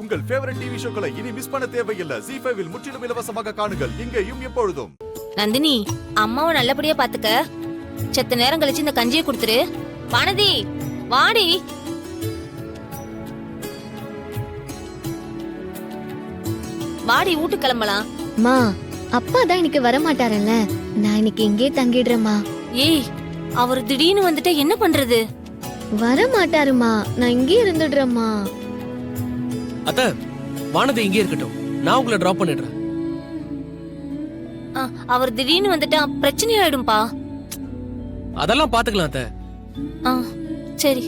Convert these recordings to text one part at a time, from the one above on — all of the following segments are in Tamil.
உங்கள் ஃபேவரட் டிவி ஷோக்களை இனி மிஸ் பண்ண தேவையில்லை. ZEE5 இல் முற்றிலும் இலவசமாக காணுங்கள். இங்கேயும் எப்பொழுதும். நந்தினி, அம்மாவை நல்லபடியா பாத்துக்க. செத்த நேரம் கழிச்சு இந்த கஞ்சியை கொடுத்துரு. வானதி, வாடி. வாடி, வீட்டு கிளம்பலாம். மா, அப்பா தான் இன்னைக்கு வர மாட்டாரல்ல, நான் இன்னைக்கு இங்கே தங்கிடுறேம்மா. ஏய், அவர் திடீர்னு வந்துட்டு என்ன பண்றது? வர மாட்டாருமா, நான் இங்கே இருந்துடுறேம்மா. அத்த, வானதி இங்கே இருக்கட்டும், நான் உங்களை டிராப் பண்ணிடுறேன். அவர் திடீர்னு வந்துட்டா பிரச்சனை ஆயிடும்பா. அதெல்லாம் பாத்துக்கலாம் அத்த. சரி.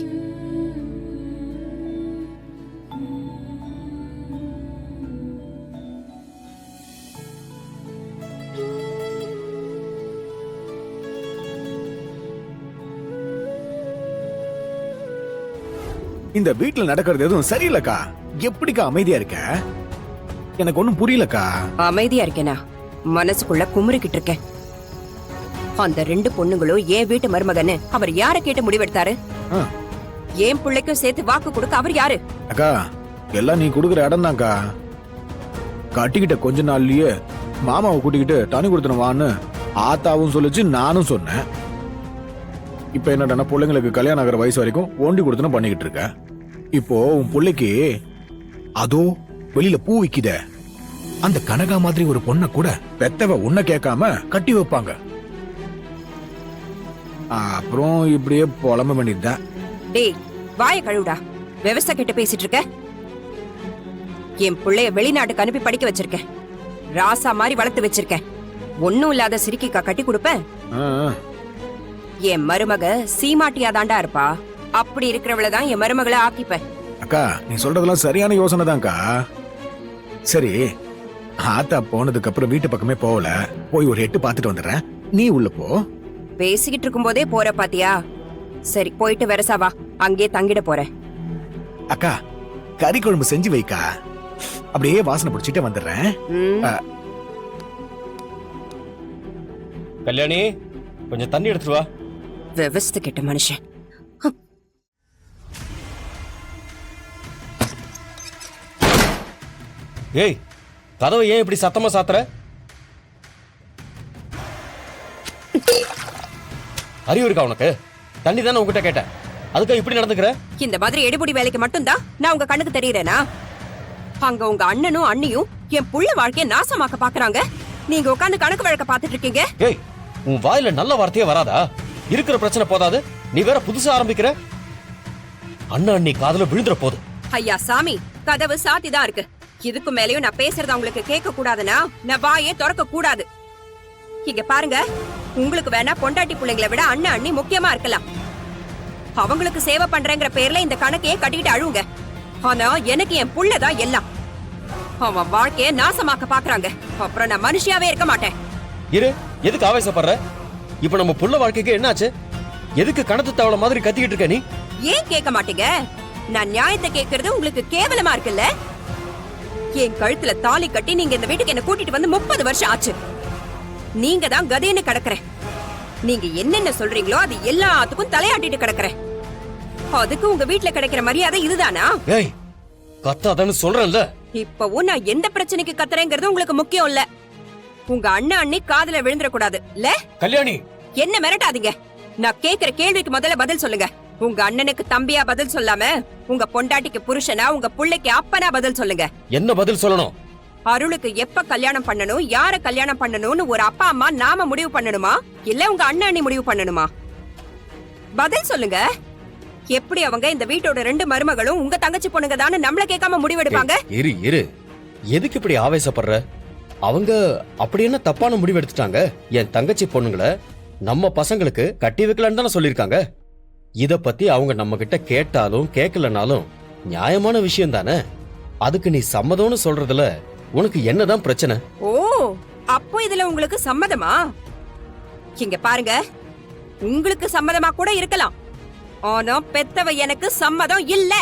இந்த வீட்டுல நடக்கிறது எதுவும் சரியில்லக்கா. எப்படிக்கா அமைதியா இருக்க? எனக்கு ஒண்ணும் புரியலக்கா. அமைதியா இருக்கேனா? மனசுக்குள்ள குமுறிக்கிட்டு இருக்கேன். அந்த ரெண்டு பொண்ணுங்களும் என் வீட்டு மருமகன்னு அவர் யார கேட்டு முடிவெடுத்தாரு? என் பிள்ளைக்கும் சேர்த்து வாக்கு கொடுக்க அவர் யாரு? அக்கா, எல்லாம் நீ குடுக்குற இடம் தான்க்கா. கட்டிக்கிட்ட கொஞ்ச நாள்லயே மாமாவை கூட்டிக்கிட்டு தனி கொடுத்துருவான்னு ஆத்தாவும் சொல்லிச்சு, நானும் சொன்னேன். இப்ப என்னடா பிள்ளைங்களுக்கு கல்யாணம் ஆகிற வயசு வரைக்கும் ஓண்டி கொடுத்துன்னு பண்ணிக்கிட்டு இருக்க. இப்போ உன் பிள்ளைக்கு அதோ வெளியில பூ விக்குத, அந்த கனகா மாதிரி ஒரு பொண்ணை கூட பெத்தவ உன்ன கேட்காம கட்டி வைப்பாங்க. அப்புறம் இப்படியே புலம்ப வேண்டியதுதான். டேய், வாய கழுவுடா. விவசாய கிட்ட பேசிட்டு இருக்க. என் பிள்ளைய வெளிநாட்டுக்கு அனுப்பி படிக்க வச்சிருக்கேன். ராசா மாதிரி வளர்த்து வச்சிருக்கேன். ஒன்னும் இல்லாத சிரிக்கிக்கா கட்டி கொடுப்பேன்? என் மருமக சீமாட்டியா தாண்டா இருப்பா. அப்படி இருக்கிறவளதான் என் மருமகளை ஆக்கிப்பேன். அக்கா, நீ சொல்றதெல்லாம் சரியான யோசனை தான்க்கா. சரி, ஆத்தா போனதுக்கு அப்புறம் வீட்டு பக்கமே போகல, போய் ஒரு எட்டு பாத்துட்டு வந்துடுறேன். நீ உள்ள போ. பேசிக்கிட்டு இருக்கும் போதே போற பாத்தியா? சரி, போயிட்டு வரசாவா, அங்கே தங்கிட போறேன். அக்கா, கறி குழம்பு செஞ்சு வைக்கா. அப்படியே வாசனை பிடிச்சிட்டு வந்துடுறேன். கல்யாணி, கொஞ்சம் தண்ணி எடுத்துட்டு வா. விவஸ்து கெட்ட மனுஷன். ஏய், கதவை ஏன் இப்படி சத்தமா சாத்துற? அறிவு இருக்கா உனக்கு? தண்ணி தானே உங்ககிட்ட கேட்டேன், அதுக்காக இப்படி நடந்துக்கிற? இந்த மாதிரி எடுபடி வேலைக்கு மட்டும்தான் நான் உங்க கண்ணுக்கு தெரியறேனா? அங்க உங்க அண்ணனும் அண்ணியும் என் புள்ள வாழ்க்கைய நாசமாக்க பாக்குறாங்க. நீங்க உட்கார்ந்து கணக்கு வழக்க பாத்துட்டு இருக்கீங்க. ஏய், உன் வாயில நல்ல வார்த்தையே வராதா? இருக்கிற பிரச்சனை போதாது, நீ வேற புதுசா ஆரம்பிக்கிற. அண்ணா அண்ணி காதுல விழுந்துற போது. ஐயா சாமி, கதவு சாத்திதான் இருக்கு. இதுக்கு மேலயும் நான் பேசுறத உங்களுக்கு கேட்க கூடாதுன்னா நான் வாயே திறக்க கூடாது. இங்க பாருங்க, உங்களுக்கு வேணா பொண்டாட்டி பிள்ளைங்களை விட அண்ணன் அண்ணி முக்கியமா இருக்கலாம். அவங்களுக்கு சேவை பண்றேங்கிற பேர்ல இந்த கணக்கையே கட்டிக்கிட்டு அழுவுங்க. ஆனா எனக்கு என் புள்ளதான் எல்லாம். அவன் வாழ்க்கைய நாசமாக்க பாக்குறாங்க. அப்புறம் நான் மனுஷியாவே இருக்க மாட்டேன். இரு, எதுக்கு ஆவேசப்படுற? இப்ப நம்ம புள்ள வாழ்க்கைக்கு என்னாச்சு? எதுக்கு கணத்து தவளை மாதிரி கத்திக்கிட்டு இருக்க நீ? ஏன் கேட்க மாட்டீங்க? நான் நியாயத்தை கேட்கறது உங்களுக்கு கேவலமா இருக்குல்ல? என் கழுத்துல தாலி கட்டி நீங்க இந்த வீட்டுக்கு என்ன கூட்டிட்டு வந்து 30 வருஷம் ஆச்சு. நீங்க தான் கதைன்னு கிடக்குறேன். நீங்க என்னென்ன சொல்றீங்களோ அது எல்லாத்துக்கும் தலையாட்டிட்டு கிடக்குறேன். அதுக்கு உங்க வீட்டுல கிடைக்கிற மரியாதை இதுதானா? ஏய், கத்தாதன்னு சொல்றேன்ல. இப்பவும் நான் எந்த பிரச்சனைக்கு கத்துறேங்கிறது உங்களுக்கு முக்கியம் இல்ல. உங்க அண்ணன் அண்ணி காதுல விழுந்துட கூடாது இல்ல? கல்யாணி, என்ன மிரட்டாதீங்க. நான் கேக்குற கேள்விக்கு முதல்ல பதில் சொல்லுங்க. உங்க அண்ணனுக்கு தம்பியா பதில் சொல்லாம உங்க பொண்டாட்டிக்கு புருஷனா, உங்க புள்ளைக்கு அப்பனா பதில் சொல்லுங்க. என்ன பதில் சொல்லணும்? அருளுக்கு எப்ப கல்யாணம் பண்ணணும், யார கல்யாணம் பண்ணணும்னு ஒரு அப்பா அம்மா நாம முடிவு பண்ணணுமா, இல்ல உங்க அண்ணன் அண்ணி முடிவு பண்ணணுமா? பதில் சொல்லுங்க. எப்படி அவங்க இந்த வீட்டோட 2 மருமகளும் உங்க தங்கச்சி பொண்ணுங்க தானே நம்மள கேட்காம முடிவெடுப்பாங்க? இரு இரு, எதுக்கு இப்படி ஆவேசப்படுற? அவங்க அப்படி என்ன தப்பான முடிவு எடுத்துட்டாங்க? என் தங்கச்சி பொண்ணுங்களை நம்ம பசங்களுக்கு கட்டி வைக்கலான்னு தானே சொல்லிருக்காங்க. இத பத்தி அவங்க நம்ம கிட்ட கேட்டாலும் கேட்கலனாலும் நியாயமான விஷயம் தானே. அதுக்கு நீ சம்மதம்னு சொல்றதுல உனக்கு என்னதான் பிரச்சனை? ஓ, அப்போ இதுல உங்களுக்கு சம்மதமா? இங்க பாருங்க, உங்களுக்கு சம்மதமா கூட இருக்கலாம். ஆனா பெத்தவ எனக்கு சம்மதம் இல்ல.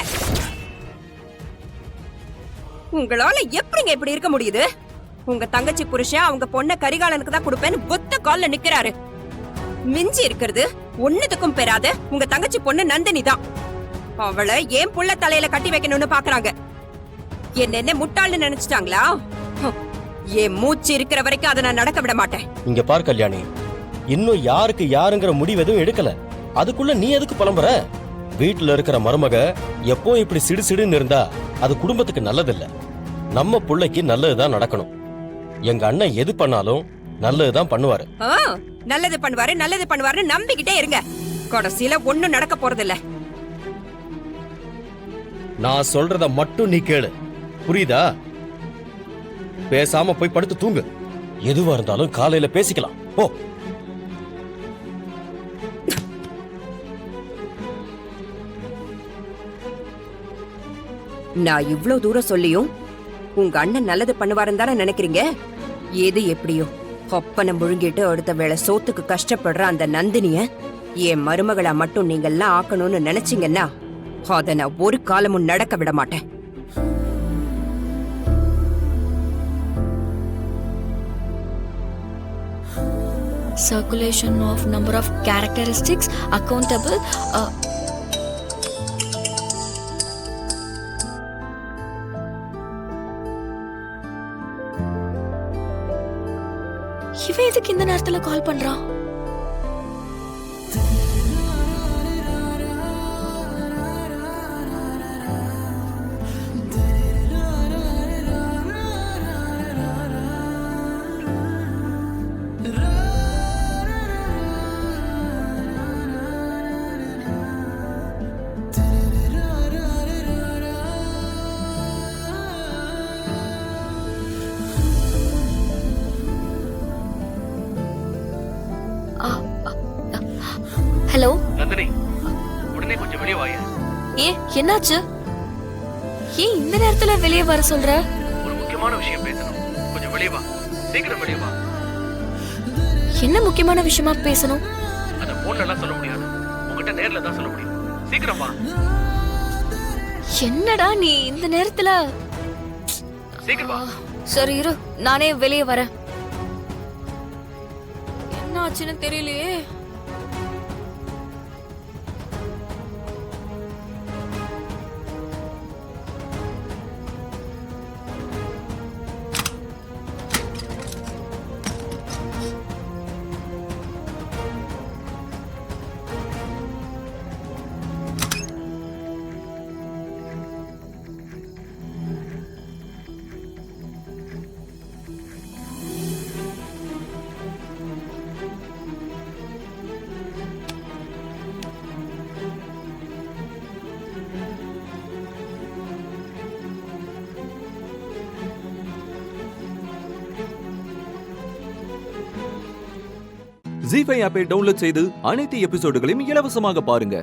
உங்களால எப்படிங்க இப்படி இருக்க முடியுது? உங்க தங்கச்சி புருஷன் அவங்க பொண்ண கரிகாலனுக்கு தான் கொடுப்பேன்னு ஒத்த கால்ல நிக்கிறாரு. மிஞ்சி இருக்கிறது ஒண்ணுத்துக்கும் பெறாத உங்க தங்கச்சி பொண்ணு நந்தினி தான். அவளை ஏன் புள்ள தலையில கட்டி வைக்கணும்னு பாக்குறாங்க. என்ன முட்டாள்னு நினைச்சிட்டாங்களா? என் மூச்சு இருக்கிற வரைக்கும் அதை நான் நடக்க விட மாட்டேன். இங்க பார் கல்யாணி, இன்னும் யாருக்கு யாருங்கிற முடிவு எதுவும் எடுக்கல. அதுக்குள்ள நீ எதுக்கு புலம்புற? வீட்டுல இருக்கிற மருமக எப்போ இப்படி சிடு சிடுன்னு இருந்தா அது குடும்பத்துக்கு நல்லதில்ல. நம்ம புள்ளைக்கு நல்லதுதான் நடக்கணும். எங்க அண்ணன் எது பண்ணாலும் நல்லதுதான் பண்ணுவாரு. நல்லது பண்ணுவாரு நல்லது பண்ணுவாருன்னு நம்பிக்கிட்டே இருங்க. கடைசியில ஒண்ணும் நடக்க போறதில்ல. நான் சொல்றத மட்டும் நீ கேளு, புரியுதா? பேசாம போய் படுத்து தூங்கு. எதுவா இருந்தாலும் காலையில பேசிக்கலாம். ஓ, நான் இவ்ளோ தூரம் சொல்லியும் உங்க அண்ணன் நல்லது பண்ணுவாருன்னு தானே நினைக்கிறீங்க? எது எப்படியோ ஒப்பனை முழுங்கிட்டு அடுத்த வேளை சோத்துக்கு கஷ்டப்படுற அந்த நந்தினிய என் மருமகளா மட்டும் நீங்கெல்லாம் ஆக்கணும்னு நினைச்சீங்கன்னா அத நான் ஒரு காலமும் நடக்க விட மாட்டேன். Circulation of number of characteristics accountable. இவன் எதுக்கு இந்த நேரத்துல கால் பண்றான்? ஹலோ நந்தினி, உடனே கொஞ்சம் வெளியே வாங்க. என்னாச்சு? ஏன் இந்த நேரத்துல வெளியே வர சொல்ற? ஒரு முக்கியமான விஷயம் பேசணும். கொஞ்சம் வெளியே வா, சீக்கிரம் வெளியே வா. என்ன முக்கியமான விஷயமா பேசணும்? அத போன்ல எல்லாம் சொல்ல முடியாது, உங்ககிட்ட நேர்ல தான் சொல்ல முடியும். சீக்கிரம் வா. என்னடா நீ இந்த நேரத்துல? சீக்கிரம் வா. சரி இரு, நானே வெளியே வரேன். என்ன ஆச்சுன்னு தெரியலையே. ஜீ5 ஆப்பை டவுன்லோட் செய்து அனைத்து எபிசோடுகளையும் இலவசமாக பாருங்க.